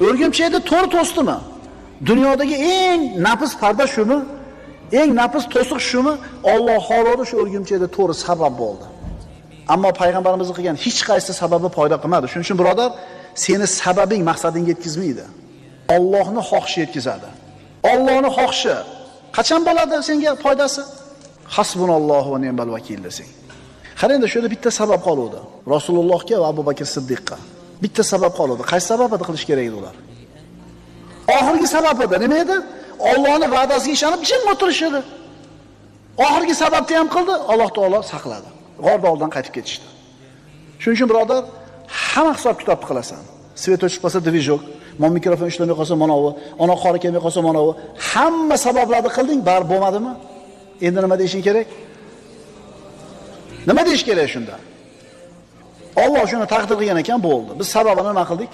O'rgimchakni to'g'ri to'sdimi? Dunyodagi eng nafis parda shumi? Eng nafis to'siq shumi? Alloh taolo shu o'rgimchakda to'g'ri sabab bo'ldi. Ammo payg'ambarimiz qilgan hech qaysi sababi foyda qilmadi. Shuning uchun birodar, seni sababing maqsadingga yetkazmaydi. Allohning xohishi yetkazadi. Allohning xohishi qachon bo'ladi senga foydasi? Hasbunallohu va ni'mal vakil desang. Qarangda, shu yerda bitta sabab qoluvdi. Rasulullohga va Abu Bakr Siddiqqa bitta sabab qoluvdi. Qaysi sabab edi qilish kerak edi ular? Oxirgi sabab edi. Nima edi? Allohning va'dasiga ishonib jim o'tirish edi. Oxirgi sababni ham qildi, Alloh taolo saqladi. G'orda oldan qaytib ketishdi. Shuning uchun birodar, hamma hisob-kitobni qilasan. Svet o'chib qolsa dvijok, mikrofon ishlamay qolsa manavi, ona qori kelmay qolsa manavi, hamma sabablarni qilding, baribir bo'lmadimi? Endi nima deyishing kerak? Nima deyish kerak shunda? Alloh shuni taqdir qilgan ekan, bo'ldi. Biz sababini nima qildik?